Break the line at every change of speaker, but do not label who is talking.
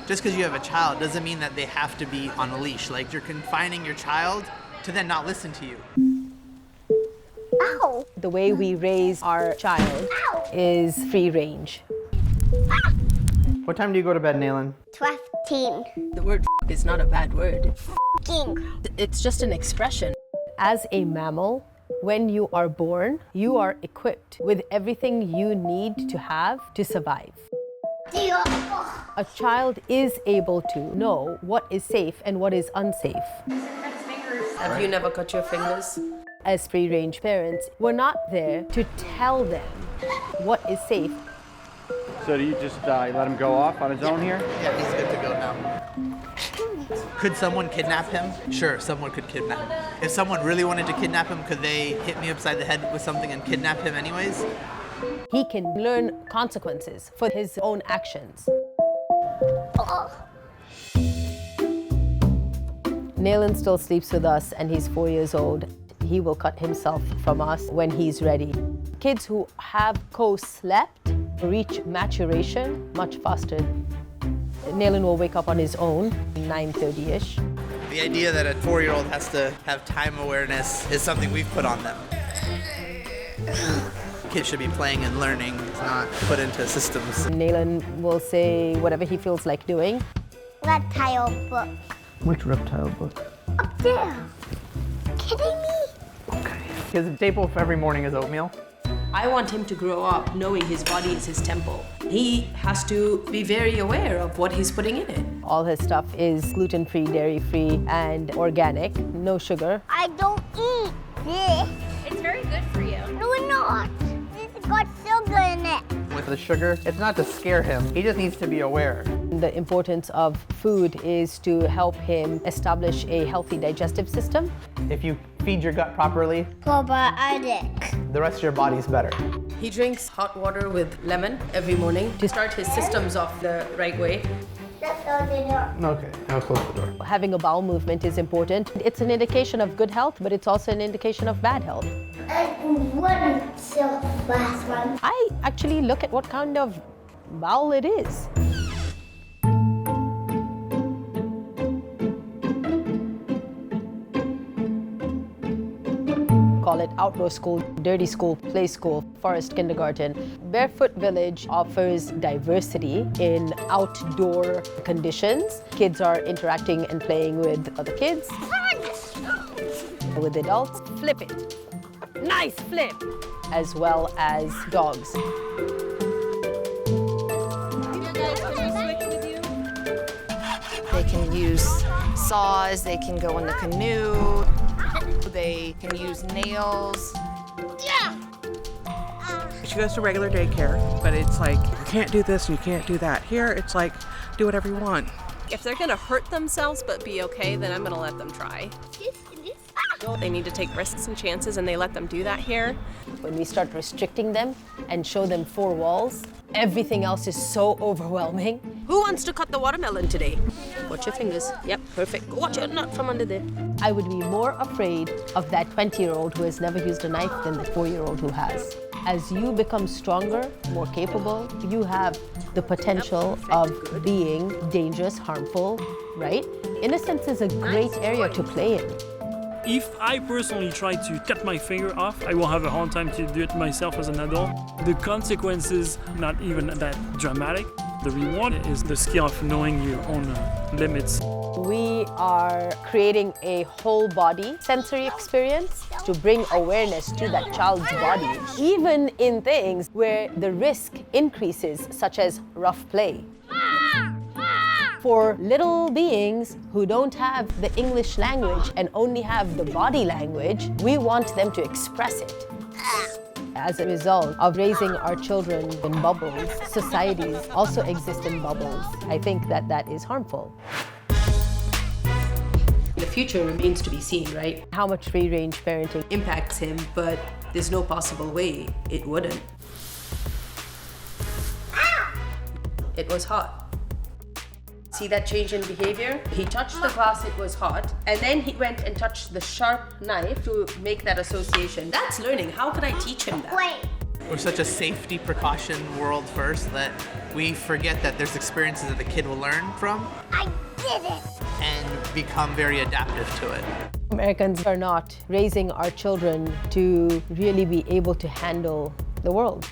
Just because you have a child doesn't mean that they have to be on a leash. Like, you're confining your child to then not listen to you.
Ow.
The way we raise our child is free range.
What time do you go to bed, Naylan?
12.
The word is not a bad word.
King.
It's just an expression. As a mammal, when you are born, you are equipped with everything you need to have to survive. A child is able to know what is safe and what is unsafe.
Have you never cut your fingers?
As free-range parents, we're not there to tell them what is safe.
So do you just let him go off on his own here?
Yeah, he's good to go now. Could someone kidnap him? Sure, someone could kidnap him. If someone really wanted to kidnap him, could they hit me upside the head with something and kidnap him anyways?
He can learn consequences for his own actions. Naylan still sleeps with us and he's 4 years old. He will cut himself from us when he's ready. Kids who have co-slept reach maturation much faster. Naylan will wake up on his own, 9:30-ish.
The idea that a 4-year-old has to have time awareness is something we've put on them. Kids should be playing and learning, not put into systems.
Naylan will say whatever he feels like doing.
Reptile book.
Which reptile book?
Up there. Kidding me?
Okay. His staple for every morning is oatmeal.
I want him to grow up knowing his body is his temple. He has to be very aware of what he's putting in it.
All his stuff is gluten-free, dairy-free, and organic, no sugar.
I don't eat this.
It's very good for you.
No, it's not. It's got sugar in it.
With the sugar, it's not to scare him. He just needs to be aware.
The importance of food is to help him establish a healthy digestive system.
If you feed your gut properly,
Probiotic.
the rest of your body's better.
He drinks hot water with lemon every morning to start his systems off the right way.
That's all they do.
Okay, I'll close the door.
Having a bowel movement is important. It's an indication of good health, but it's also an indication of bad health.
What's the last one?
I actually look at what kind of bowel it is. Call it outdoor school, dirty school, play school, forest kindergarten. Barefoot Village offers diversity in outdoor conditions. Kids are interacting and playing with other kids, with adults. Flip it. Nice flip! As well as dogs.
They can use saws, they can go in the canoe, they can use nails.
She goes to regular daycare, but it's like, you can't do this and you can't do that. Here, it's like, do whatever you want.
If they're gonna hurt themselves but be okay, then I'm gonna let them try. They need to take risks and chances, and they let them do that here.
When we start restricting them and show them 4 walls, everything else is so overwhelming.
Who wants to cut the watermelon today? Watch your fingers. Yep, perfect. Watch your nut from under there.
I would be more afraid of that 20-year-old who has never used a knife than the 4-year-old who has. As you become stronger, more capable, you have the potential of being dangerous, harmful, right? Innocence is a great area to play in.
If I personally try to cut my finger off, I will have a hard time to do it myself as an adult. The consequences, not even that dramatic. The reward is the skill of knowing your own limits.
We are creating a whole body sensory experience to bring awareness to that child's body, even in things where the risk increases, such as rough play. For little beings who don't have the English language and only have the body language, we want them to express it. As a result of raising our children in bubbles, societies also exist in bubbles. I think that that is harmful.
The future remains to be seen, right?
How much free-range parenting
Impacts him, but there's no possible way it wouldn't. It was hot. See that change in behavior? He touched the glass, it was hot, and then he went and touched the sharp knife to make that association. That's learning. How could I teach him that?
Wait.
We're such a safety precaution world first that we forget that there's experiences that the kid will learn from.
I did it!
And become very adaptive to it.
Americans are not raising our children to really be able to handle the world.